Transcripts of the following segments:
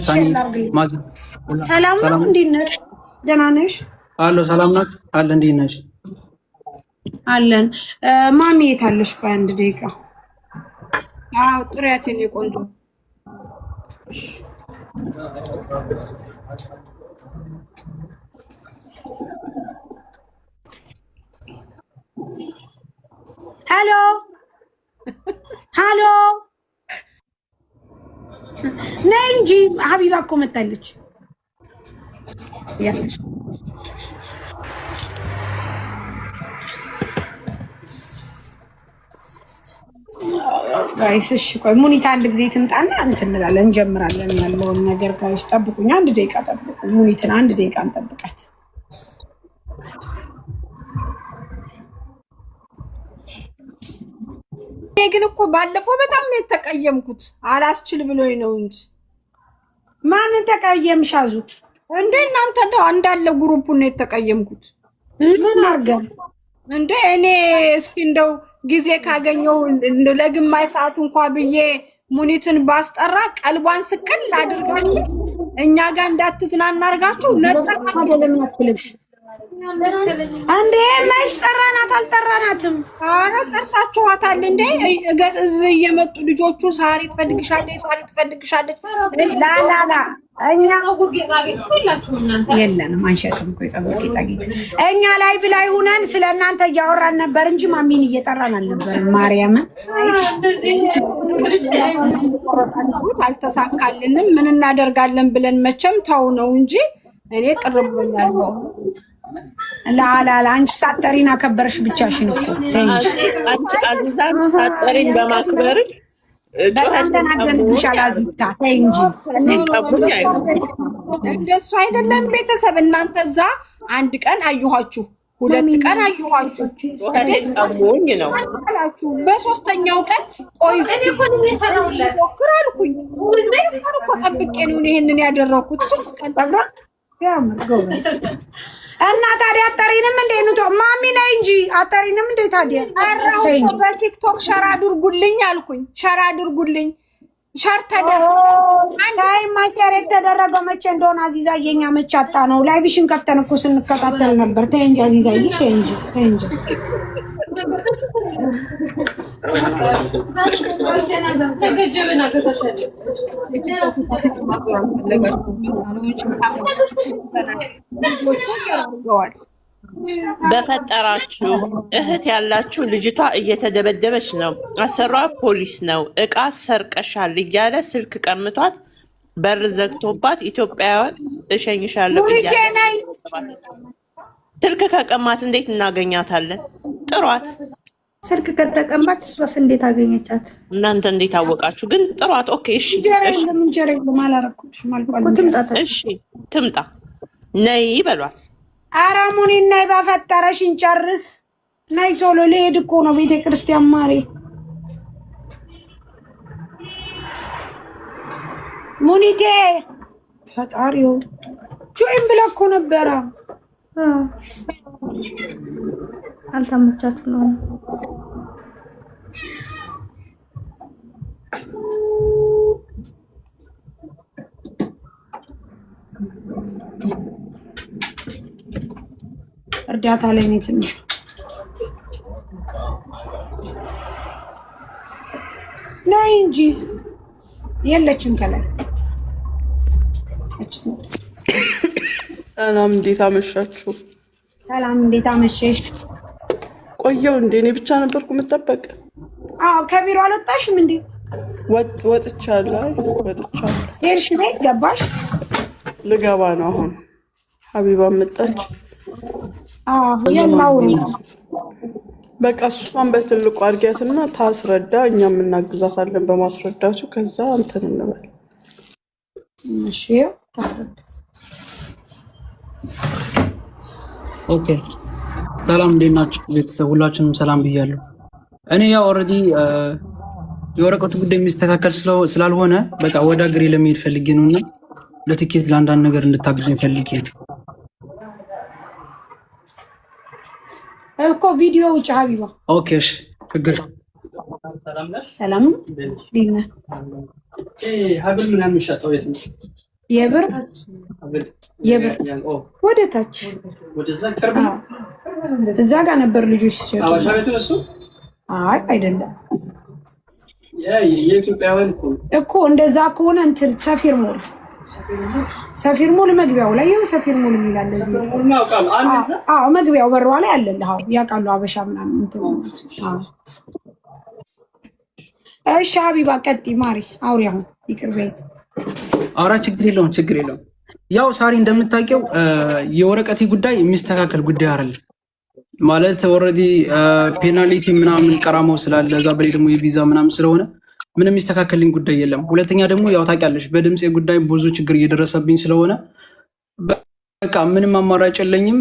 ሳኒ ማዚ ሰላም ነው። እንዴት ነሽ? ደህና ነሽ? አሎ ሰላም ናችሁ? አለ እንዴት ነሽ? አለን። ማሚ የት አለሽ? ቆይ አንድ ደቂቃ። አዎ ጥሪያት የኔ ቆንጆ። ሄሎ ሄሎ፣ ነይ እንጂ ሀቢባ እኮ መጣለች። ጋይስ እሺ ቆይ ሙኒት አንድ ጊዜ ትምጣና እንትን እንላለን እንጀምራለን ያለውን ነገር። ጋይስ ጠብቁኝ፣ አንድ ደቂቃ ጠብቁ። ሙኒትን አንድ ደቂቃ እንጠብቃት። እኔ ግን እኮ ባለፈው በጣም ነው የተቀየምኩት። አላስችል ብሎኝ ነው እንጂ። ማንን ተቀየምሽ? አዙ እንዴ እናንተ እንደው እንዳለ ግሩፑን ነው የተቀየምኩት። ምን አርገን እንዴ? እኔ እስኪ እንደው ጊዜ ካገኘው ለግማሽ ሰዓት እንኳን ብዬ ሙኒትን ባስጠራ ቀልቧን ስቅል አድርጋችሁ እኛ ጋር እንዳትዝናና አርጋችሁ ነጠቃችሁ። ለምን አትልብሽ አንዴ? ማይሽ ጠራናት አልጠራናትም? አረ ጠርታችኋታል እንዴ? እዚህ እየመጡ ልጆቹ ሳሪ ትፈልግሻለች፣ ሳሪ ትፈልግሻለች። ላላላ እኛ የለንም አንሸጥም እኮ የፀጉር ጌጣጌጥ። እኛ ላይቭ ላይ ሁነን ስለ እናንተ እያወራን ነበር እንጂ ማሚን እየጠራን አልነበርም። ማርያምን አልተሳካልንም። ምን እናደርጋለን ብለን መቼም ተው ነው እንጂ እኔ ቅርብኛል። ላላላ አንቺ ሳጠሪን አከበርሽ ብቻሽን እኮ ተንጂ። አንቺ አዚዛም ሳጠሪን በማክበርሽ በጣም ተናደንብሻል። አዚታ ተንጂ እንደሱ አይደለም። ቤተሰብ እናንተ እዛ አንድ ቀን አየኋችሁ፣ ሁለት ቀን አየኋችሁ፣ ጸሙኝ ነው አላችሁ። በሶስተኛው ቀን ቆይ ሞክር አልኩኝ። እኮ ጠብቄ ነው ይሄንን ያደረኩት። 3 ቀን እና ታዲያ አጠሪንም እንዴ ነው ማሚ ነይ እንጂ አጠሪንም እንዴ ታዲያ በቲክቶክ ሸራ አድርጉልኝ አልኩኝ። ሸራ አድርጉልኝ ሸር ተደረገ። ማስያር የተደረገው መቼ እንደሆነ አዚዛዬ እኛ መቼ አጣ ነው። ላይቭሽን ከፍተን እኮ ስንከታተል ነበር። ተይ እንጂ አዚዛዬ ተይ እንጂ ተይ እንጂ። በፈጠራችሁ እህት ያላችሁ ልጅቷ እየተደበደበች ነው። አሰሯ ፖሊስ ነው። እቃ ሰርቀሻል እያለ ስልክ ቀምቷት በር ዘግቶባት ኢትዮጵያውያን እሸኝሻለሁ እያለ ስልክ ከቀማት እንዴት እናገኛታለን? ጥሯት። ስልክ ከተቀማት እሷስ እንዴት አገኘቻት? እናንተ እንዴት አወቃችሁ? ግን ጥሯት። ኦኬ እሺ እሺ ትምጣ ነይ በሏት። ኧረ ሙኒ ነይ በፈጠረሽ እንጨርስ። ነይ ቶሎ ልሄድ እኮ ነው ቤተ ክርስቲያን ማሬ። ሙኒቴ ፈጣሪው ጆይን ብላ እኮ ነበረ። አልተመቻት ነው። እርዳታ ላይ ነው ትንሽ። ነይ እንጂ የለችም ከላይ። ሰላም እንዴት አመሻችሁ? ሰላም እንዴት አመሸሽ? ቆየው እንዴ? እኔ ብቻ ነበርኩ የምጠበቅ? አዎ ከቢሮ አልወጣሽም እንዴ? ወጥቻለሁ። ሄድሽ ቤት ገባሽ? ልገባ ነው አሁን። ሀቢባ መጣች። የማውሪ በቃ እሷን በትልቁ አድርጊያትና ታስረዳ፣ እኛም እናግዛታለን በማስረዳቱ። ከዛ እንትን እንበል። እሺ ታስረዳ። ኦኬ ሰላም እንዴት ናችሁ ቤተሰብ? ሁላችንም ሰላም ብያለሁ። እኔ ያው ኦልሬዲ የወረቀቱ ጉዳይ የሚስተካከል ስላልሆነ በቃ ወደ ሀገሬ ለመሄድ ፈልጌ ነውና ለትኬት ለአንዳንድ ነገር እንድታግዙኝ ፈልጌ ነው እኮ። ቪዲዮ ውጭ ሀቢባ። ኦኬ እሺ ችግር ሰላም ነው። ዲና ሀብል ምናምን የሚሸጠው የት ነው? የብር ወደ ታች እዛ ጋር ነበር ልጆች ሲሸጡ። አይ አይደለም እኮ እንደዛ ከሆነ እንትን ሰፊር ሞል መግቢያው ላይ ይኸው ሰፊር ሞል የሚላል መግቢያው በሯ ላይ አለልህ። ያውቃሉ አበሻ ምናምን እንትን። እሺ ሀቢባ ቀጥይ ማሪ አውሪ። አሁን ይቅር በይ። ኧረ ችግር የለውም። ያው ሳሪ እንደምታውቂው የወረቀቴ ጉዳይ የሚስተካከል ጉዳይ አይደለም ማለት ኦልሬዲ ፔናልቲ ምናምን ቀራማው ስላለ እዛ በላይ ደግሞ የቪዛ ምናምን ስለሆነ ምንም የሚስተካከልኝ ጉዳይ የለም። ሁለተኛ ደግሞ ያው ታውቂያለሽ በድምፄ ጉዳይ ብዙ ችግር እየደረሰብኝ ስለሆነ በቃ ምንም አማራጭ የለኝም።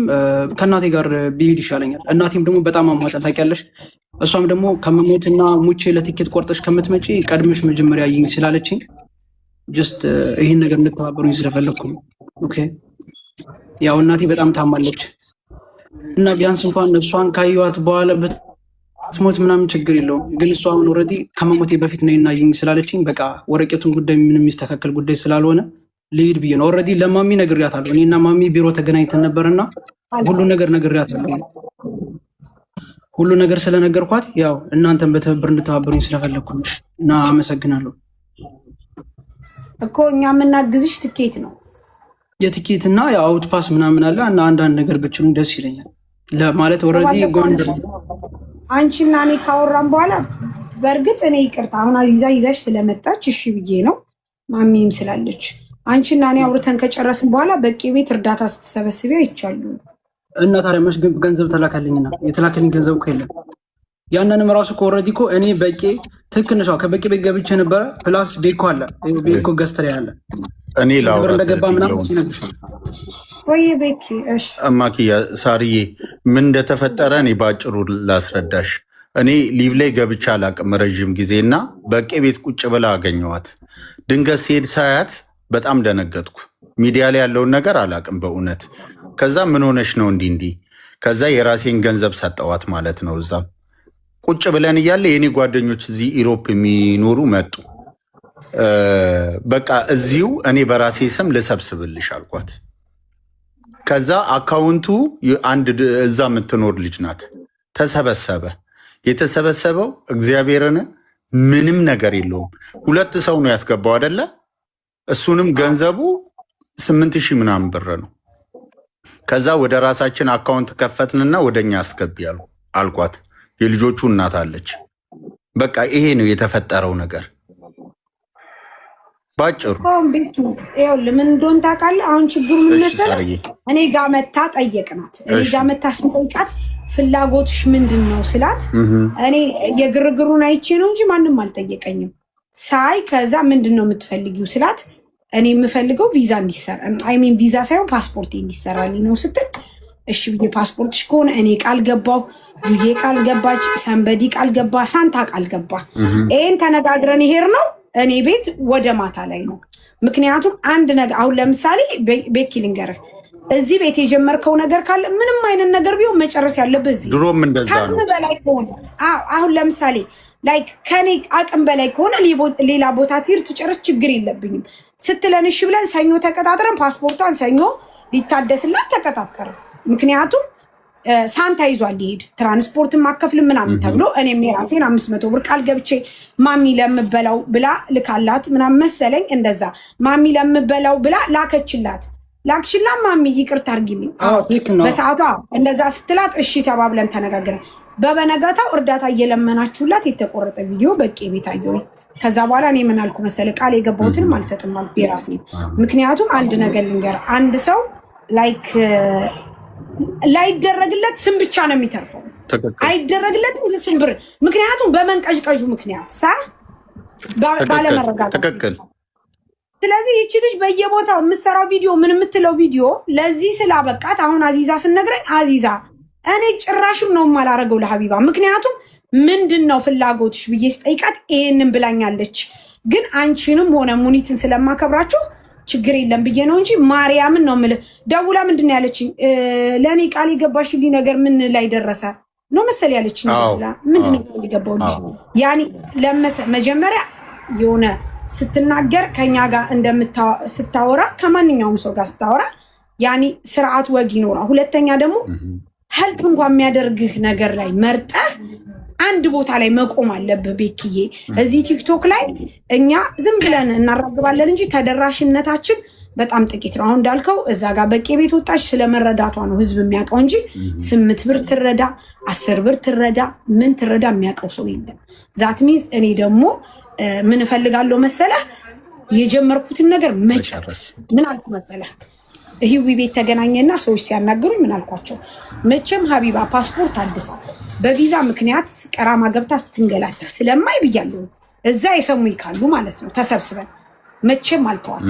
ከእናቴ ጋር ብሄድ ይሻለኛል። እናቴም ደግሞ በጣም አሟታል ታውቂያለሽ። እሷም ደግሞ ከመሞትና ሙቼ ለቲኬት ቆርጠሽ ከምትመጪ ቀድመሽ መጀመሪያ ይኝ ስላለችኝ ጀስት ይህን ነገር እንድተባበሩኝ ስለፈለግኩ ነው። ኦኬ ያው እናቴ በጣም ታማለች እና ቢያንስ እንኳን እሷን ካየኋት በኋላ ብትሞት ምናምን ችግር የለውም። ግን እሷ አሁን ኦልሬዲ ከመሞቴ በፊት ነው ይናይኝ ስላለችኝ በቃ ወረቀቱን ጉዳይ ምንም የሚስተካከል ጉዳይ ስላልሆነ ልሂድ ብዬ ነው። ኦልሬዲ ለማሚ ነግሬያታለሁ። እኔና ማሚ ቢሮ ተገናኝተን ነበርና ሁሉ ነገር ነግሬያታለሁ። ሁሉ ነገር ስለነገርኳት ያው እናንተን በትብብር እንድተባበሩኝ ስለፈለግኩ ነው እና አመሰግናለሁ። እኮ እኛ የምናግዝሽ ትኬት ነው የትኬት እና የአውት ፓስ ምናምን አለ እና አንዳንድ ነገር ብችሉ ደስ ይለኛል። ለማለት ኦልሬዲ ጎንደር አንቺና እኔ ካወራን በኋላ በእርግጥ እኔ ይቅርታ አሁን አዚዛ ይዛሽ ስለመጣች እሺ ብዬ ነው ማሚም ስላለች አንቺና እኔ አውርተን ከጨረስን በኋላ በቂ ቤት እርዳታ ስትሰበስቢ አይቻሉ እና ታዲያ መች ገንዘብ ተላከልኝና የተላከልኝ ገንዘብ እኮ የለም። ያንንም ራሱ እኮ ኦልሬዲ እኮ እኔ በቂ ትክክል ነሽ። ከበቂ ቤት ገብቼ ነበረ ፕላስ ቤኮ አለ ቤኮ ገዝተር ያለ እኔ ላውራ እንደገባ ምናምን ሲነግርሻል ወይ ቤኪ። እሺ እማኪያ ሳርዬ ምን እንደተፈጠረ እኔ ባጭሩ ላስረዳሽ። እኔ ሊቭ ላይ ገብቻ አላቅም ረዥም ጊዜና በቂ ቤት ቁጭ ብላ አገኘዋት። ድንገት ሲሄድ ሳያት በጣም ደነገጥኩ። ሚዲያ ላይ ያለውን ነገር አላቅም በእውነት። ከዛ ምን ሆነሽ ነው እንዲህ ከዛ የራሴን ገንዘብ ሰጠዋት ማለት ነው። እዛ ቁጭ ብለን እያለ የኔ ጓደኞች እዚህ ኢሮፕ የሚኖሩ መጡ። በቃ እዚሁ እኔ በራሴ ስም ልሰብስብልሽ አልኳት። ከዛ አካውንቱ አንድ እዛ የምትኖር ልጅ ናት። ተሰበሰበ። የተሰበሰበው እግዚአብሔርን ምንም ነገር የለውም። 2 ሰው ነው ያስገባው አይደለ? እሱንም ገንዘቡ 8,000 ምናምን ብር ነው። ከዛ ወደ ራሳችን አካውንት ከፈትንና ወደኛ አስገቢ አልኳት። የልጆቹ እናት አለች። በቃ ይሄ ነው የተፈጠረው ነገር ባጭሩ። ምን እንደሆነ ታውቃለህ? አሁን ችግሩ ምን መሰለህ? እኔ ጋር መታ ጠየቅናት። እኔ ጋር መታ ስንጠይቃት ፍላጎትሽ ምንድን ነው ስላት እኔ የግርግሩን አይቼ ነው እንጂ ማንም አልጠየቀኝም ሳይ። ከዛ ምንድን ነው የምትፈልጊው ስላት እኔ የምፈልገው ቪዛ እንዲሰራ ቪዛ ሳይሆን ፓስፖርት እንዲሰራልኝ ነው ስትል እሺ ብዬ ፓስፖርትሽ ከሆነ እኔ ቃል ገባሁ፣ ዩዬ ቃል ገባች፣ ሰንበዲ ቃል ገባ፣ ሳንታ ቃል ገባ። ይሄን ተነጋግረን ይሄር ነው እኔ ቤት ወደ ማታ ላይ ነው። ምክንያቱም አንድ ነገር አሁን ለምሳሌ ቤኪ ልንገርህ፣ እዚህ ቤት የጀመርከው ነገር ካለ ምንም አይነት ነገር ቢሆን መጨረስ ያለብህ እዚህ ድሮም እንደዛ ነው። በላይ ከሆነ አሁን ለምሳሌ ላይክ ከኔ አቅም በላይ ከሆነ ሌላ ቦታ ትሄድ ትጨርስ፣ ችግር የለብኝም ስትለን እሺ ብለን ሰኞ ተቀጣጥረን ፓስፖርቷን ሰኞ ሊታደስላት ተቀጣጠረ። ምክንያቱም ሳንታ ይዟል ሊሄድ ትራንስፖርት ማከፍል ምናምን ተብሎ እኔም የራሴን 500 ብር ቃል ገብቼ ማሚ ለምበላው ብላ ልካላት ምናምን መሰለኝ እንደዛ ማሚ ለምበላው ብላ ላክሽላ ማሚ ይቅርታ አድርጊልኝ በሰዓቷ እንደዛ ስትላት እሺ ተባብለን ተነጋግረን በበነጋታው እርዳታ እየለመናችሁላት የተቆረጠ ቪዲዮ በቂ ቤት አየሁኝ። ከዛ በኋላ እኔ ምን አልኩ መሰለህ? ቃል የገባሁትንም አልሰጥም አልኩ የራሴ። ምክንያቱም አንድ ነገር ልንገር፣ አንድ ሰው ላይክ ላይደረግለት ስም ብቻ ነው የሚተርፈው፣ አይደረግለትም ስም ብር። ምክንያቱም በመንቀዥቀዡ ምክንያት ባለመረጋጋት። ትክክል። ስለዚህ ይቺ ልጅ በየቦታው የምትሰራው ቪዲዮ ምን የምትለው ቪዲዮ ለዚህ ስላበቃት አሁን አዚዛ ስነግረኝ አዚዛ እኔ ጭራሽም ነው የማላረገው ለሀቢባ። ምክንያቱም ምንድነው ፍላጎትሽ ብዬ ስጠይቃት ይሄንን ብላኛለች። ግን አንቺንም ሆነ ሙኒትን ስለማከብራችሁ ችግር የለም ብዬ ነው እንጂ ማርያምን ነው የምልህ። ደውላ ምንድነው ያለችኝ? ለእኔ ቃል የገባሽልኝ ነገር ምን ላይ ደረሰ ነው መሰል ያለችኝ። ምንድነው የገባሁልሽ? ያኔ መጀመሪያ የሆነ ስትናገር ከኛ ጋር ስታወራ ከማንኛውም ሰው ጋር ስታወራ ያኒ ስርዓት ወግ ይኖራል። ሁለተኛ ደግሞ ሄልፕ እንኳን የሚያደርግህ ነገር ላይ መርጠህ አንድ ቦታ ላይ መቆም አለብህ። ቤክዬ እዚህ ቲክቶክ ላይ እኛ ዝም ብለን እናራግባለን እንጂ ተደራሽነታችን በጣም ጥቂት ነው። አሁን እንዳልከው እዛ ጋር በቄ ቤት ወጣች ስለመረዳቷ ነው ህዝብ የሚያውቀው እንጂ 8 ብር ትረዳ 10 ብር ትረዳ ምን ትረዳ የሚያውቀው ሰው የለም። ዛት ሚንስ እኔ ደግሞ ምን እፈልጋለሁ መሰለህ የጀመርኩትን ነገር መጨረስ። ምን አልኩ መሰለህ ህዊ ቤት ተገናኘና ሰዎች ሲያናገሩኝ ምን አልኳቸው? መቼም ሀቢባ ፓስፖርት አድሳ በቪዛ ምክንያት ቀራማ ገብታ ስትንገላታ ስለማይ ብያለሁ። እዛ የሰሙ ይካሉ ማለት ነው። ተሰብስበን መቼም አልተዋት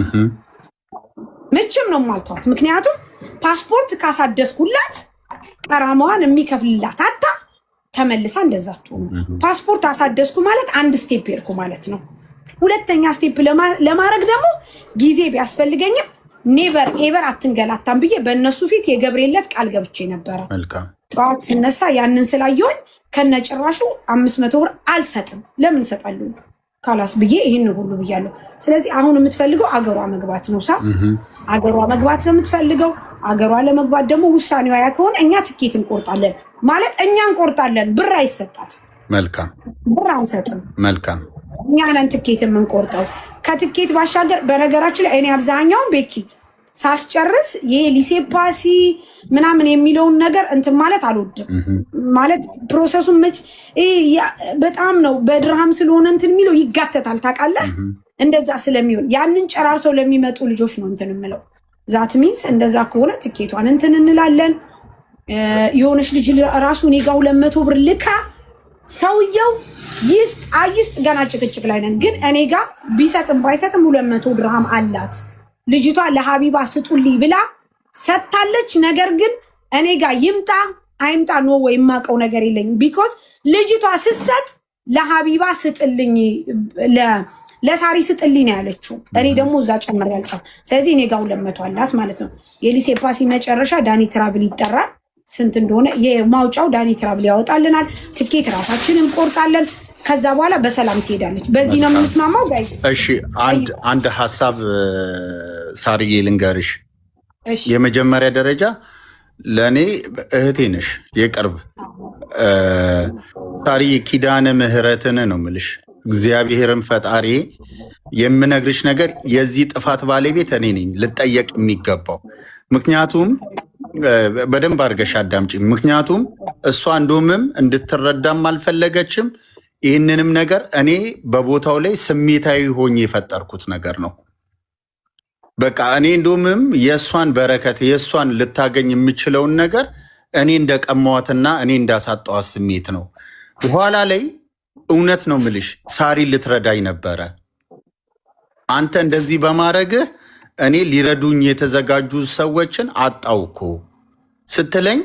መቼም ነው ማልተዋት። ምክንያቱም ፓስፖርት ካሳደስኩላት ቀራማዋን የሚከፍልላት አታ ተመልሳ እንደዛቱ ፓስፖርት አሳደስኩ ማለት አንድ ስቴፕ ሄድኩ ማለት ነው። ሁለተኛ ስቴፕ ለማድረግ ደግሞ ጊዜ ቢያስፈልገኝም ኔቨር ኤቨር አትንገላታም ብዬ በእነሱ ፊት የገብርኤለት ቃል ገብቼ ነበረ። ጠዋት ሲነሳ ያንን ስላየሁኝ ከነጭራሹ 500 ብር አልሰጥም። ለምን እሰጣለሁ ካላስ ብዬ ይህን ሁሉ ብያለሁ። ስለዚህ አሁን የምትፈልገው አገሯ መግባት ነው። አገሯ መግባት ነው የምትፈልገው። አገሯ ለመግባት ደግሞ ውሳኔዋ ያ ከሆነ እኛ ትኬት እንቆርጣለን ማለት እኛ እንቆርጣለን። ብር አይሰጣት። መልካም ብር አንሰጥም። መልካም እኛ ነን ትኬት የምንቆርጠው። ከትኬት ባሻገር በነገራችን ላይ እኔ አብዛኛውን ቤኪ ሳስጨርስ የሊሴ ፓሲ ምናምን የሚለውን ነገር እንትን ማለት አልወድም። ማለት ፕሮሰሱን በጣም ነው በድርሃም ስለሆነ እንትን የሚለው ይጋተታል ታውቃለህ። እንደዛ ስለሚሆን ያንን ጨራርሰው ለሚመጡ ልጆች ነው እንትን የምለው። ዛት ሚንስ እንደዛ ከሆነ ትኬቷን እንትን እንላለን። የሆነች ልጅ ራሱ እኔ ጋ 200 ብር ልካ ሰውየው ይስጥ አይስጥ ገና ጭቅጭቅ ላይ ነን። ግን እኔ ጋ ቢሰጥም ባይሰጥም 200 ድርሃም አላት ልጅቷ። ለሀቢባ ስጡልኝ ብላ ሰጥታለች። ነገር ግን እኔ ጋ ይምጣ አይምጣ ነው ወይ የማውቀው ነገር የለኝም። ቢኮዝ ልጅቷ ስትሰጥ ለሀቢባ ስጥልኝ ለሳሪ ስጥልኝ ነው ያለችው። እኔ ደግሞ እዛ ጨምር ያልጻፍ። ስለዚህ እኔ ጋ 200 አላት ማለት ነው። የሊሴ ፓሲ መጨረሻ ዳኒ ትራቭል ይጠራል። ስንት እንደሆነ የማውጫው ዳኒ ትራቭል ያወጣልናል። ትኬት ራሳችን እንቆርጣለን። ከዛ በኋላ በሰላም ትሄዳለች። በዚህ ነው የምንስማማው ጋይስ። እሺ አንድ ሐሳብ ሳርዬ ልንገርሽ። የመጀመሪያ ደረጃ ለኔ እህቴ ነሽ የቅርብ ሳርዬ፣ ኪዳነ ምህረትን ነው የምልሽ። እግዚአብሔርን ፈጣሪ የምነግርሽ ነገር የዚህ ጥፋት ባለቤት እኔ ነኝ ልጠየቅ የሚገባው። ምክንያቱም በደንብ አድርገሽ አዳምጪ። ምክንያቱም እሷ እንደውም እንድትረዳም አልፈለገችም። ይህንንም ነገር እኔ በቦታው ላይ ስሜታዊ ሆኜ የፈጠርኩት ነገር ነው። በቃ እኔ እንደውም የእሷን በረከት የእሷን ልታገኝ የምችለውን ነገር እኔ እንደቀማዋትና እኔ እንዳሳጠዋት ስሜት ነው። በኋላ ላይ እውነት ነው ምልሽ ሳሪ ልትረዳኝ ነበረ። አንተ እንደዚህ በማድረግህ እኔ ሊረዱኝ የተዘጋጁ ሰዎችን አጣውኩ ስትለኝ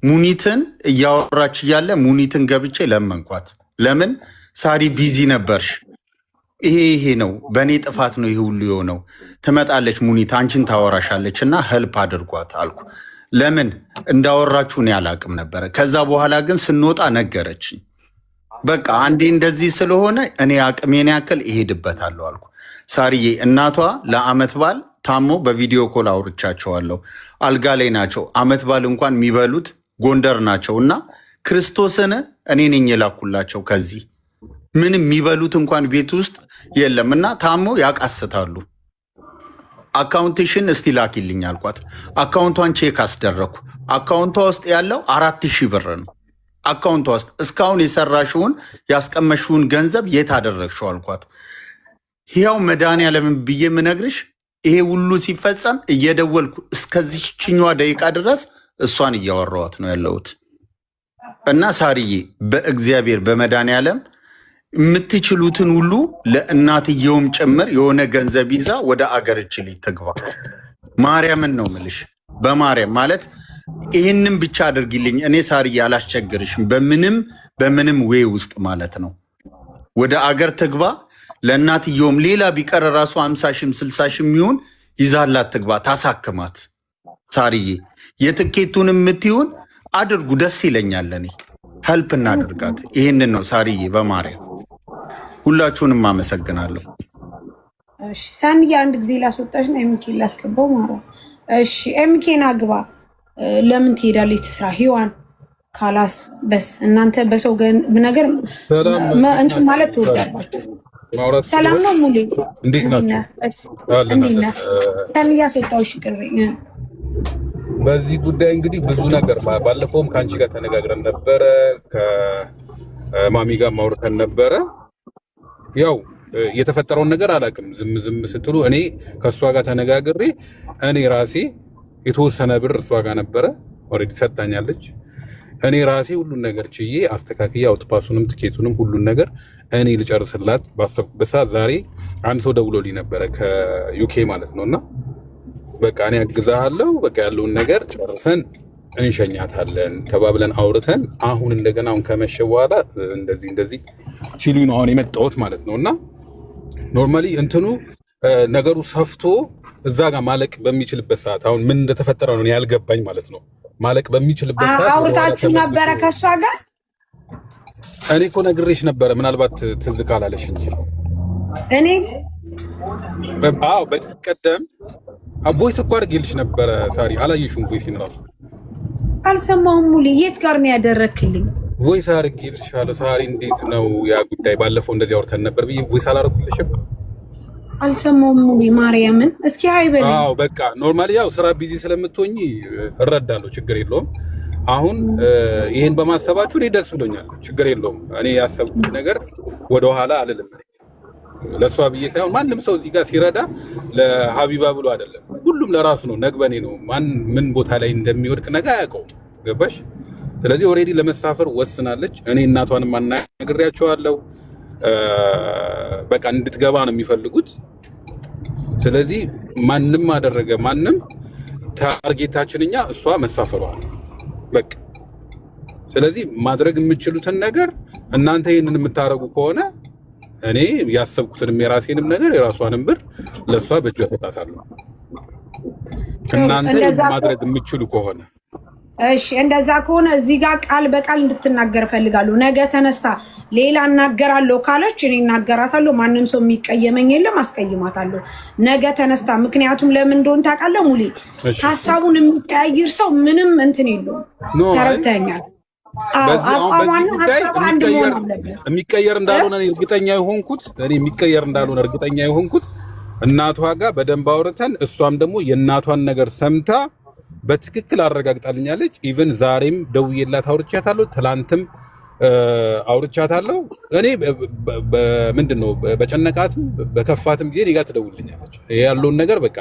ሙኒትን እያወራች እያለ ሙኒትን ገብቼ ለመንኳት። ለምን ሳሪ ቢዚ ነበርሽ፣ ይሄ ነው በእኔ ጥፋት ነው ይሄ ሁሉ የሆነው። ትመጣለች ሙኒት አንቺን ታወራሻለች እና ሄልፕ አድርጓት አልኩ። ለምን እንዳወራችሁ እኔ አላቅም ነበረ። ከዛ በኋላ ግን ስንወጣ ነገረችኝ። በቃ አንዴ እንደዚህ ስለሆነ እኔ አቅሜን ያክል እሄድበታለሁ አልኩ። ሳሪዬ እናቷ ለአመት በዓል ታሞ በቪዲዮ ኮል አውርቻቸዋለሁ። አልጋ ላይ ናቸው። አመት በዓል እንኳን የሚበሉት ጎንደር ናቸው እና ክርስቶስን እኔ ነኝ የላኩላቸው። ከዚህ ምንም የሚበሉት እንኳን ቤት ውስጥ የለም እና ታሞ ያቃስታሉ። አካውንትሽን እስቲ ላኪልኝ አልኳት። አካውንቷን ቼክ አስደረግኩ። አካውንቷ ውስጥ ያለው 4000 ብር ነው። አካውንቷ ውስጥ እስካሁን የሰራሽውን ያስቀመሽውን ገንዘብ የት አደረግሽው አልኳት። ያው መድኃኒዓለም ብዬ የምነግርሽ ይሄ ሁሉ ሲፈጸም እየደወልኩ እስከዚህችኛዋ ደቂቃ ድረስ እሷን እያወራኋት ነው ያለሁት። እና ሳርዬ በእግዚአብሔር በመድኃኒዓለም የምትችሉትን ሁሉ ለእናትየውም ጭምር የሆነ ገንዘብ ይዛ ወደ አገርች ላይ ትግባ። ማርያምን ነው ምልሽ። በማርያም ማለት ይህንም ብቻ አድርጊልኝ። እኔ ሳርዬ አላስቸግርሽም በምንም ዌይ ውስጥ ማለት ነው። ወደ አገር ትግባ። ለእናትየውም ሌላ ቢቀር ራሱ 50,000 60,000 የሚሆን ይዛላት ትግባ፣ ታሳክማት። ሳርዬ የትኬቱን የምትሆን አድርጉ፣ ደስ ይለኛል። እኔ ሄልፕ እናድርጋት። ይህንን ነው ሳርዬ፣ በማርያም ሁላችሁንም አመሰግናለሁ። እሺ ሳንያ አንድ ጊዜ ላስወጣሽ ነው ኤምኬን ላስገባው ማለት። እሺ ኤምኬን አግባ። ለምን ትሄዳለች ትስራ ሂዋን ካላስ በስ እናንተ በሰው ነገር እንትን ማለት ትወዳላችሁ። ሰላም ነው ሙሌ እንዴት ናችሁ? ሳንያ አስወጣውሽ ቅርበኝ። በዚህ ጉዳይ እንግዲህ ብዙ ነገር ባለፈውም ከአንቺ ጋር ተነጋግረን ነበረ፣ ከማሚ ጋር ማውርተን ነበረ። ያው የተፈጠረውን ነገር አላውቅም። ዝም ስትሉ እኔ ከእሷ ጋር ተነጋግሬ እኔ ራሴ የተወሰነ ብር እሷ ጋር ነበረ ኦልሬዲ ሰጥታኛለች። እኔ ራሴ ሁሉን ነገር ችዬ አስተካክዬ አውትፓሱንም ትኬቱንም ሁሉን ነገር እኔ ልጨርስላት ባሰብኩበት ሰዓት ዛሬ አንድ ሰው ደውሎልኝ ነበረ ከዩኬ ማለት ነው። እና በቃ እኔ አግዛለሁ በቃ ያለውን ነገር ጨርሰን እንሸኛታለን ተባብለን አውርተን አሁን እንደገና አሁን ከመሸ በኋላ እንደዚህ ሲሉኝ ነው አሁን የመጣሁት ማለት ነው። እና ኖርማሊ እንትኑ ነገሩ ሰፍቶ እዛ ጋር ማለቅ በሚችልበት ሰዓት አሁን ምን እንደተፈጠረ ነው ያልገባኝ ማለት ነው። ማለቅ በሚችልበት ሰዓት አውርታችሁ ነበረ ከሷ ጋር? እኔ እኮ ነግሬሽ ነበረ፣ ምናልባት ትዝ ካላለሽ እንጂ እኔ በቀደም ቮይስ እኮ አድርጌልሽ ነበረ። ሳሪ አላየሽውም? ቮይስን ራሱ አልሰማሁም። ሙሉ የት ጋር ነው ያደረክልኝ? ቮይስ አድርጌልሻለሁ። ሳሪ እንዴት ነው ያ ጉዳይ? ባለፈው እንደዚህ አውርተን ነበር ብዬ ቮይስ አላደረኩልሽም? አልሰማሁም። ሙሉ ማርያምን እስኪ አይበል። በቃ ኖርማሊ ያው ስራ ቢዚ ስለምትሆኚ እረዳለሁ፣ ችግር የለውም። አሁን ይሄን በማሰባችሁ እኔ ደስ ብሎኛል፣ ችግር የለውም። እኔ ያሰብኩት ነገር ወደኋላ አልልም። ለእሷ ብዬ ሳይሆን ማንም ሰው እዚህ ጋር ሲረዳ ለሀቢባ ብሎ አይደለም፣ ሁሉም ለራሱ ነው፣ ነግበኔ ነው። ማን ምን ቦታ ላይ እንደሚወድቅ ነገ አያውቀውም። ገባሽ? ስለዚህ ኦልሬዲ ለመሳፈር ወስናለች። እኔ እናቷንም አናግሬያቸዋለሁ። በቃ እንድትገባ ነው የሚፈልጉት። ስለዚህ ማንም አደረገ ማንም ታርጌታችን እኛ እሷ መሳፈሯል በቃ። ስለዚህ ማድረግ የምችሉትን ነገር እናንተ ይህንን የምታደርጉ ከሆነ እኔ ያሰብኩትንም የራሴንም ነገር የራሷንም ብር ለእሷ በእጇ እሰጣታለሁ፣ እናንተ ማድረግ የምችሉ ከሆነ። እሺ እንደዛ ከሆነ እዚህ ጋር ቃል በቃል እንድትናገር እፈልጋለሁ። ነገ ተነስታ ሌላ እናገራለሁ ካለች እኔ እናገራታለሁ። ማንም ሰው የሚቀየመኝ የለም፣ አስቀይማታለሁ ነገ ተነስታ። ምክንያቱም ለምን እንደሆነ ታውቃለህ ሙሌ? ሀሳቡን የሚቀያይር ሰው ምንም እንትን የለውም። ተረድተኛል? የሚቀየር እንዳልሆነ እርግጠኛ የሆንኩት እናቷ ጋር በደንብ አውርተን እሷም ደግሞ የእናቷን ነገር ሰምታ በትክክል አረጋግጣልኛለች። ኢቭን ዛሬም ደውዬላት አውርቻታለሁ፣ ትላንትም አውርቻታለሁ። እኔ ምንድነው በጨነቃትም በከፋትም ጊዜ ሊጋ ትደውልኛለች። ያለውን ነገር በቃ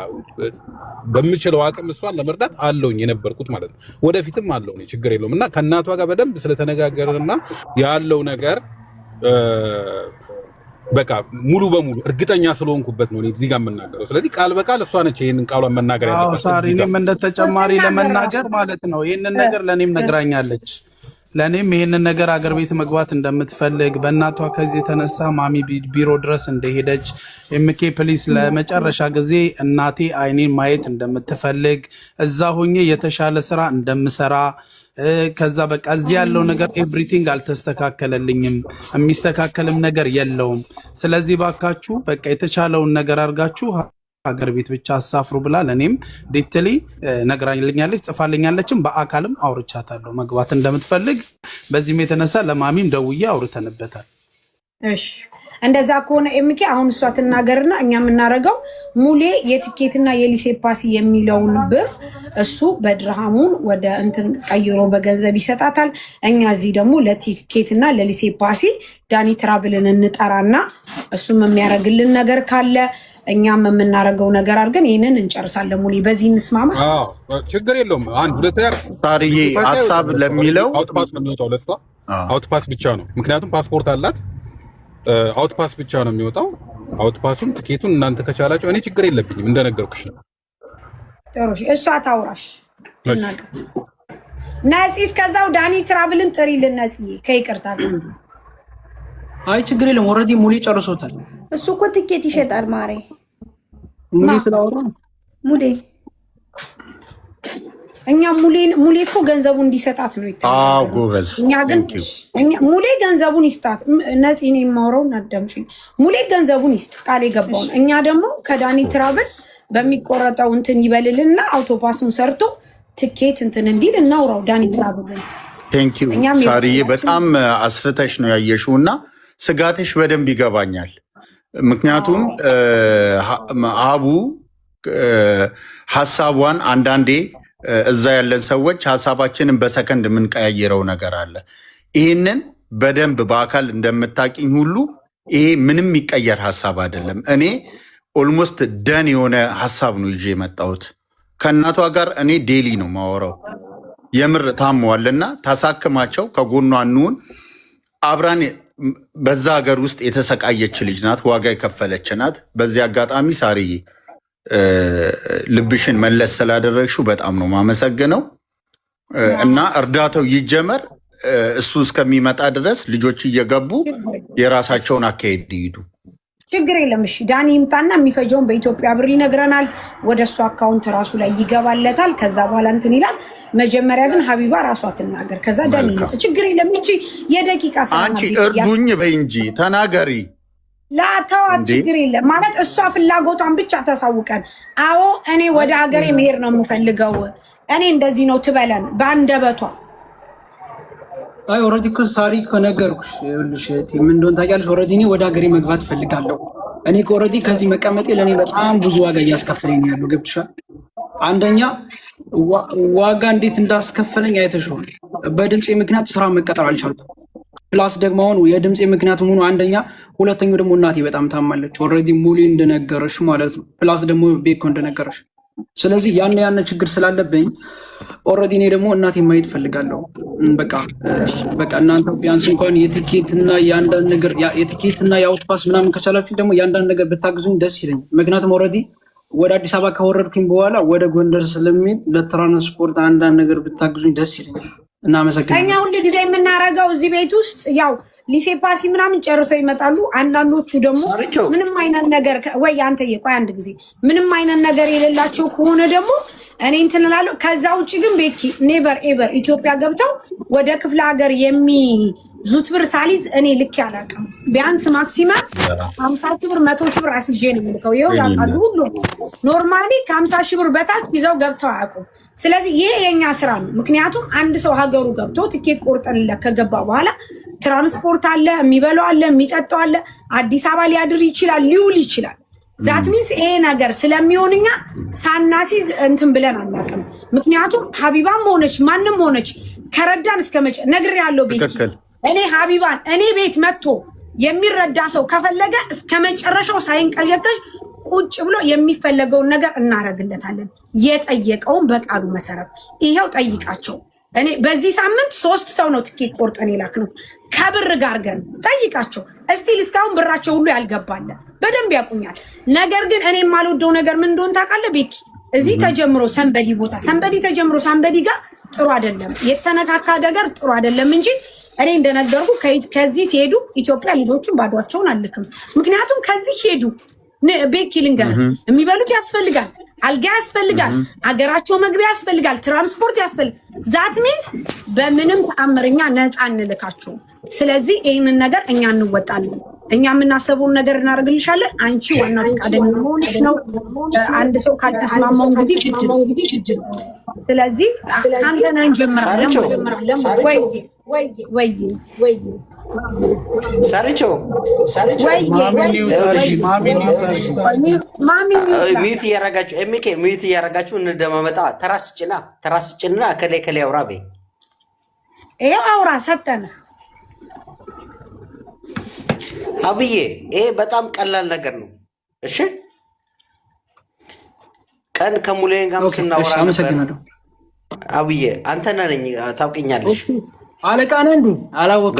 በምችለው አቅም እሷን ለመርዳት አለውኝ የነበርኩት ማለት ነው። ወደፊትም አለው፣ ችግር የለውም። እና ከእናቷ ጋር በደንብ ስለተነጋገርና ያለው ነገር በቃ ሙሉ በሙሉ እርግጠኛ ስለሆንኩበት ነው እዚህ ጋር የምናገረው። ስለዚህ ቃል በቃል እሷ ነች ይሄንን ቃሏን መናገር ያለባት። ሳሪ እኔም እንደ ተጨማሪ ለመናገር ማለት ነው ይሄንን ነገር ለኔም ነግራኛለች። ለኔም ይሄንን ነገር አገር ቤት መግባት እንደምትፈልግ በእናቷ ከዚህ የተነሳ ማሚ ቢሮ ድረስ እንደሄደች ኤምኬ ፕሊስ ለመጨረሻ ጊዜ እናቴ አይኔን ማየት እንደምትፈልግ እዛ ሆኜ የተሻለ ስራ እንደምሰራ ከዛ በቃ እዚህ ያለው ነገር ኤቭሪቲንግ አልተስተካከለልኝም፣ የሚስተካከልም ነገር የለውም። ስለዚህ ባካችሁ በቃ የተቻለውን ነገር አድርጋችሁ ሀገር ቤት ብቻ አሳፍሩ ብላ ለኔም ዲቴሊ ነግራልኛለች፣ ጽፋልኛለችም። በአካልም አውርቻታለሁ መግባት እንደምትፈልግ። በዚህም የተነሳ ለማሚም ደውዬ አውርተንበታል። እሺ እንደዛ ከሆነ ኤምኬ አሁን እሷ ትናገርና እኛ የምናደርገው ሙሌ የቲኬትና የሊሴ ፓሲ የሚለውን ብር እሱ በድርሃሙን ወደ እንትን ቀይሮ በገንዘብ ይሰጣታል። እኛ እዚህ ደግሞ ለቲኬትና ለሊሴ ፓሲ ዳኒ ትራቭልን እንጠራና እሱም የሚያደርግልን ነገር ካለ እኛም የምናደርገው ነገር አድርገን ይህንን እንጨርሳለን። ሙሌ በዚህ እንስማማ? ችግር የለውም። አንድ ሁለተኛ ሳርዬ ሀሳብ ለሚለው አውትፓስ ነው የሚወጣው፣ ለእሷ አውትፓስ ብቻ ነው። ምክንያቱም ፓስፖርት አላት። አውትፓስ ብቻ ነው የሚወጣው። አውትፓሱን ትኬቱን እናንተ ከቻላችሁ እኔ ችግር የለብኝም፣ እንደነገርኩሽ ነው። ጥሩ እሷ ታውራሽ ትናገር። ነፂ እስከዛው ዳኒ ትራቭልን ጥሪልን ነፂ ከይቅርታ ጋር። አይ ችግር የለም፣ ኦልሬዲ ሙሌ ጨርሶታል። እሱ እኮ ትኬት ይሸጣል ማሬ። ሙሌ ስላወራ ሙሌ እኛ ሙሌ እኮ ገንዘቡ እንዲሰጣት ነው አዎ ጎበዝ። እኛ ግን ሙሌ ገንዘቡን ይስጣት። ነፂ ነው የማወራው አዳምጪኝ። ሙሌ ገንዘቡን ይስጥ ቃል የገባውን። እኛ ደግሞ ከዳኒ ትራብል በሚቆረጠው እንትን ይበልልና አውቶፓሱን ሰርቶ ትኬት እንትን እንዲል እናውራው ዳኒ ትራብል። ቴንክ ዩ ሳሪዬ፣ በጣም አስፍተሽ ነው ያየሽው እና ስጋትሽ በደንብ ይገባኛል። ምክንያቱም አቡ ሀሳቧን አንዳንዴ እዛ ያለን ሰዎች ሀሳባችንን በሰከንድ የምንቀያየረው ነገር አለ። ይህንን በደንብ በአካል እንደምታውቂኝ ሁሉ ይሄ ምንም የሚቀየር ሀሳብ አይደለም። እኔ ኦልሞስት ደን የሆነ ሀሳብ ነው ይዤ የመጣሁት። ከእናቷ ጋር እኔ ዴሊ ነው ማወራው። የምር ታመዋልና ታሳክማቸው፣ ከጎኗ እንሁን። አብራን በዛ ሀገር ውስጥ የተሰቃየች ልጅ ናት፣ ዋጋ የከፈለች ናት። በዚህ አጋጣሚ ሳርዬ ልብሽን መለስ ስላደረግሽው በጣም ነው ማመሰግነው እና እርዳታው ይጀመር። እሱ እስከሚመጣ ድረስ ልጆች እየገቡ የራሳቸውን አካሄድ ይሄዱ። ችግር የለም። እሺ ዳኒ ይምጣና የሚፈጀውን በኢትዮጵያ ብር ይነግረናል። ወደ እሱ አካውንት ራሱ ላይ ይገባለታል። ከዛ በኋላ እንትን ይላል። መጀመሪያ ግን ሀቢባ ራሷ ትናገር፣ ከዛ ዳኒ ይምጣ። ችግር የለም። እንጂ የደቂቃ አንቺ እርዱኝ በይ እንጂ ተናገሪ። ላተዋት ችግር የለም ማለት እሷ ፍላጎቷን ብቻ ተሳውቀን። አዎ እኔ ወደ ሀገሬ መሄድ ነው የምፈልገው፣ እኔ እንደዚህ ነው ትበለን በአንደበቷ። አይ ኦልሬዲ እኮ ሳሪ እኮ ነገርኩሽ። ይኸውልሽ ምን እንደሆነ ታውቂያለሽ። ኦልሬዲ እኔ ወደ ሀገሬ መግባት ፈልጋለሁ። እኔ ኦልሬዲ ከዚህ መቀመጤ ለእኔ በጣም ብዙ ዋጋ እያስከፈለኝ ነው ያለው። ገብቶሻል? አንደኛ ዋጋ እንዴት እንዳስከፈለኝ አይተሽዋል። በድምፄ ምክንያት ስራ መቀጠር አልቻልኩም። ፕላስ ደግሞ አሁን የድምፄ ምክንያት ሆኖ አንደኛ፣ ሁለተኛው ደግሞ እናቴ በጣም ታማለች። ኦልሬዲ ሙሌ እንደነገረሽ ማለት ነው። ፕላስ ደግሞ ቤኮ እንደነገረሽ። ስለዚህ ያን ችግር ስላለብኝ ኦልሬዲ እኔ ደግሞ እናቴ ማየት ፈልጋለሁ። በቃ እናንተ ቢያንስ እንኳን የቲኬትና የአንዳንድ ነገር የቲኬትና የአውቶፓስ ምናምን ከቻላችሁ ደግሞ የአንዳንድ ነገር ብታግዙኝ ደስ ይለኛል። ምክንያቱም ኦልሬዲ ወደ አዲስ አበባ ካወረድኩኝ በኋላ ወደ ጎንደር ስለሚሄድ ለትራንስፖርት አንዳንድ ነገር ብታግዙኝ ደስ ይለኛል። እናመሰግናለን። እኛ ሁሉ ጊዜ የምናደርገው እዚህ ቤት ውስጥ ያው ሊሴ ፓሲ ምናምን ጨርሰው ይመጣሉ። አንዳንዶቹ ደግሞ ምንም አይነት ነገር ወይ አንተዬ ቆይ አንድ ጊዜ ምንም አይነት ነገር የሌላቸው ከሆነ ደግሞ እኔ እንትን እላለሁ። ከዛ ውጭ ግን ቤኪ ኔቨር ኤቨር ኢትዮጵያ ገብተው ወደ ክፍለ ሀገር የሚዙት ብር ሳሊዝ እኔ ልክ ያላቅም። ቢያንስ ማክሲመም 50 ሺህ ብር 100 ሺህ ብር አስይዤ ነው የምልከው። ይኸው ያውቃሉ ሁሉ ኖርማሊ ከ50 ሺህ ብር በታች ይዘው ገብተው አያውቁም። ስለዚህ ይሄ የኛ ስራ ነው። ምክንያቱም አንድ ሰው ሀገሩ ገብቶ ትኬት ቆርጠንለት ከገባ በኋላ ትራንስፖርት አለ፣ የሚበላው አለ፣ የሚጠጣው አለ። አዲስ አበባ ሊያድር ይችላል፣ ሊውል ይችላል። ዛት ሚንስ ይሄ ነገር ስለሚሆንኛ ሳናሲዝ እንትን ብለን አናውቅም። ምክንያቱም ሀቢባም ሆነች ማንም ሆነች ከረዳን እስከመጨ ነግሬ ያለው ቤት እኔ ሀቢባን እኔ ቤት መጥቶ የሚረዳ ሰው ከፈለገ እስከ መጨረሻው ሳይንቀዠቀዥ ቁጭ ብሎ የሚፈለገውን ነገር እናደርግለታለን። የጠየቀውን በቃሉ መሰረት ይሄው ጠይቃቸው። እኔ በዚህ ሳምንት 3 ሰው ነው ትኬት ቆርጠን የላክነው ከብር ጋር ገን ጠይቃቸው። እስቲል እስካሁን ብራቸው ሁሉ ያልገባለ በደንብ ያቁኛል። ነገር ግን እኔ የማልወደው ነገር ምን እንደሆነ ታውቃለህ ቤኪ? እዚህ ተጀምሮ ሰንበዲ ቦታ ሰንበዲ ተጀምሮ ሰንበዲ ጋር ጥሩ አይደለም፣ የተነካካ ነገር ጥሩ አይደለም እንጂ እኔ እንደነገርኩ ከዚህ ሲሄዱ ኢትዮጵያ ልጆቹን ባዷቸውን አልክም። ምክንያቱም ከዚህ ሄዱ ቤኪ ልንገር፣ የሚበሉት ያስፈልጋል፣ አልጋ ያስፈልጋል፣ አገራቸው መግቢያ ያስፈልጋል፣ ትራንስፖርት ያስፈልጋል። ዛት ሚንስ በምንም ተአምርኛ ነፃ እንልካቸው። ስለዚህ ይህንን ነገር እኛ እንወጣለን። እኛ የምናሰበውን ነገር እናደርግልሻለን። አንቺ ዋናው ፈቃደኛ መሆንሽ ነው። አንድ ሰው ካልተስማማው እንግዲህ ግድ ነው። ስለዚህ ከአንተ ነን እንጀምራለን። ወይ ሳሪቾ ሚዩት እያረጋችሁ ኤሚኬ ሚዩት እያረጋችሁ እንደማመጣ ተራስጭና ከሌ አውራ በይ። ይሄው አውራ ሰጠነ አብዬ፣ ይሄ በጣም ቀላል ነገር ነው። እሺ ቀን ከሙሌን ጋር ስናወራ ነበር። አብዬ አንተ ነኝ ታውቂኛለሽ። አለቃ ነህ እንዴ? አላወቅኩም።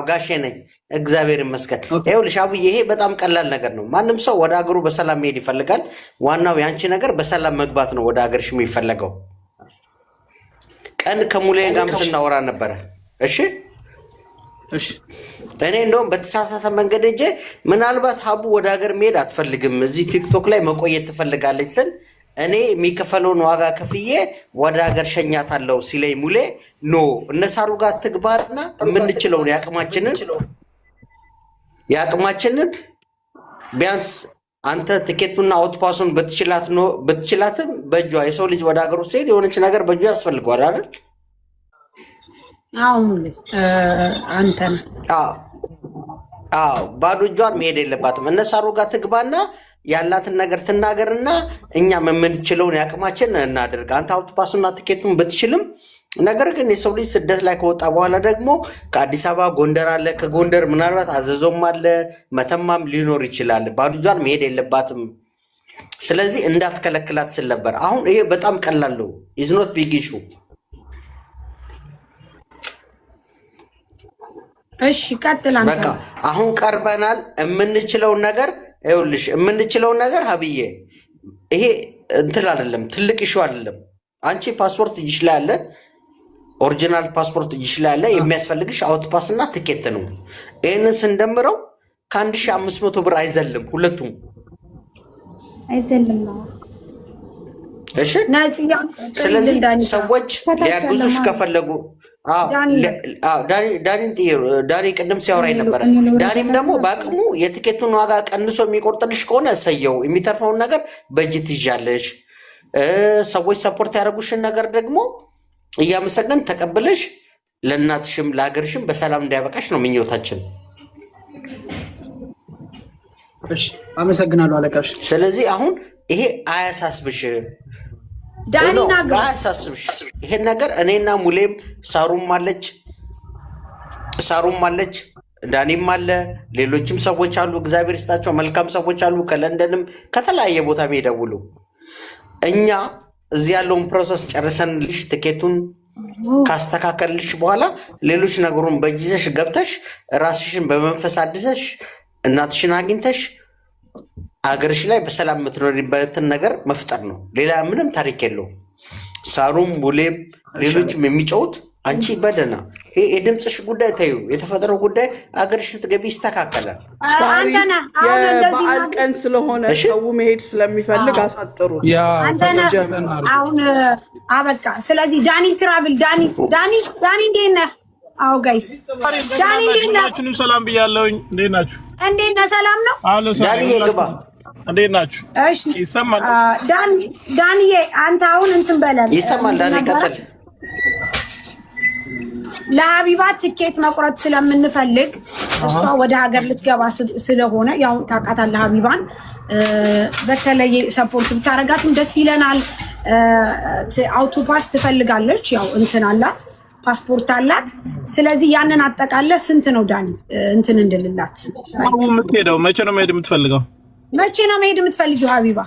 ጋሼ ነኝ። እግዚአብሔር ይመስገን። ይኸውልሽ አብዬ፣ ይሄ በጣም ቀላል ነገር ነው። ማንም ሰው ወደ ሀገሩ በሰላም መሄድ ይፈልጋል። ዋናው የአንቺ ነገር በሰላም መግባት ነው ወደ ሀገርሽ የሚፈለገው። ቀን ከሙሌን ጋር ስናወራ ነበረ። እሺ እኔ እንደውም በተሳሳተ መንገድ እንጂ ምናልባት ሀቡ ወደ ሀገር መሄድ አትፈልግም፣ እዚህ ቲክቶክ ላይ መቆየት ትፈልጋለች ስል እኔ የሚከፈለውን ዋጋ ከፍዬ ወደ ሀገር ሸኛታለሁ ሲለኝ ሙሌ ኖ እነሳሩ ጋር ትግባርና የምንችለውን የአቅማችንን ቢያንስ አንተ ትኬቱና አውትፓሱን በትችላትም በእጇ የሰው ልጅ ወደ ሀገሩ ሲሄድ የሆነች ነገር በእጇ ያስፈልገዋል አይደል? አንተ ባዶ እጇን መሄድ የለባትም። እነሳሩ ጋር ትግባና ያላትን ነገር ትናገርና እኛም የምንችለውን ያቅማችን እናደርግ። አንተ አውቶፓሱና ትኬቱን ብትችልም፣ ነገር ግን የሰው ልጅ ስደት ላይ ከወጣ በኋላ ደግሞ ከአዲስ አበባ ጎንደር አለ፣ ከጎንደር ምናልባት አዘዞም አለ፣ መተማም ሊኖር ይችላል። ባዶ እጇን መሄድ የለባትም። ስለዚህ እንዳትከለክላት ስል ነበር። አሁን ይሄ በጣም ቀላል ነው። ኢዝ ኖት ቢግ ኢሹ። እሺ ቀጥል። በቃ አሁን ቀርበናል። የምንችለውን ነገር ሀብዬ ይሄ እንትን አይደለም፣ ትልቅ ኢሹ አይደለም። አንቺ ፓስፖርት እጅሽ ላይ አለ፣ ኦሪጂናል ፓስፖርት እጅሽ ላይ አለ። የሚያስፈልግሽ አውትፓስ እና ትኬት ነው። ይህንን ስንደምረው ከ1500 ብር አይዘልም፣ ሁለቱም አይዘልም። እሺ። ስለዚህ ሰዎች ሊያግዙሽ ከፈለጉ ዳኒ ቅድም ሲያወራኝ ነበረ። ዳኒም ደግሞ በአቅሙ የትኬቱን ዋጋ ቀንሶ የሚቆርጥልሽ ከሆነ እሰየው፣ የሚተርፈውን ነገር በእጅ ትይዣለሽ። ሰዎች ሰፖርት ያደረጉሽን ነገር ደግሞ እያመሰገን ተቀብለሽ ለእናትሽም ለሀገርሽም በሰላም እንዲያበቃሽ ነው ምኞታችን። አመሰግናለሁ አለቃሽ። ስለዚህ አሁን ይሄ አያሳስብሽ፣ አያሳስብሽ ይሄን ነገር። እኔና ሙሌም ሳሩም አለች፣ ዳኒም አለ፣ ሌሎችም ሰዎች አሉ። እግዚአብሔር ይስጣቸው፣ መልካም ሰዎች አሉ። ከለንደንም ከተለያየ ቦታ የሚደውሉ እኛ እዚህ ያለውን ፕሮሰስ ጨርሰንልሽ ትኬቱን ካስተካከልልሽ በኋላ ሌሎች ነገሩን በጅዘሽ ገብተሽ ራስሽን በመንፈስ አድሰሽ እናትሽን አግኝተሽ አገርሽ ላይ በሰላም የምትኖሪበትን ነገር መፍጠር ነው። ሌላ ምንም ታሪክ የለውም። ሳሩም ሙሌም ሌሎችም የሚጨውት አንቺ በደና ይሄ የድምፅሽ ጉዳይ ተዩ፣ የተፈጠረው ጉዳይ አገርሽ ስትገቢ ይስተካከላል። የበዓል ቀን ስለሆነ ሰው መሄድ ስለሚፈልግ አሳጥሩ። አሁን አበቃ። ስለዚህ ዳኒ ትራቭል ዳኒ እንዴት ነህ? አዎ ጋይስ ዳኒ እንዴት ነህ? ሰላም ብያለሁኝ። እንዴት ናችሁ? እንዴት ነህ? ሰላም ነው ዳኒ ግባ። እንዴት ናችሁ? እሺ ይሰማል? ዳኒዬ አንተ አሁን እንትን በለን። ይሰማል? ዳኒ ቀጥል። ለሀቢባ ትኬት መቁረጥ ስለምንፈልግ እሷ ወደ ሀገር ልትገባ ስለሆነ ያው ታውቃታለህ ሀቢባን በተለየ ሰፖርት ብታረጋትም ደስ ይለናል። አውቶፓስ ትፈልጋለች፣ ያው እንትን አላት፣ ፓስፖርት አላት። ስለዚህ ያንን አጠቃለ ስንት ነው ዳኒ እንትን እንድልላት? የምትሄደው መቼ ነው መሄድ የምትፈልገው? መቼ ነው መሄድ የምትፈልጊው ሀቢባ?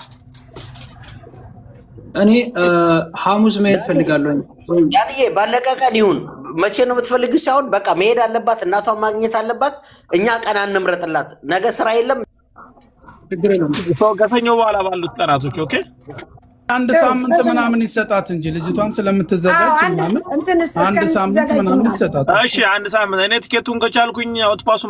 እኔ ሐሙስ መሄድ ፈልጋለሁ። ያንዬ ባለቀ ቀን ይሁን መቼ ነው የምትፈልጊው ሳይሆን በቃ መሄድ አለባት፣ እናቷን ማግኘት አለባት። እኛ ቀን አንምረጥላት፣ ነገ ስራ የለም። ችግር የለም። ከሰኞ በኋላ ባሉት ቀናቶች ኦኬ። አንድ ሳምንት ምናምን ይሰጣት እንጂ ልጅቷን ስለምትዘጋጅ ምናምን አንድ ሳምንት ምናምን ይሰጣት። እሺ አንድ ሳምንት እኔ ትኬቱን ከቻልኩኝ አውትፓሱ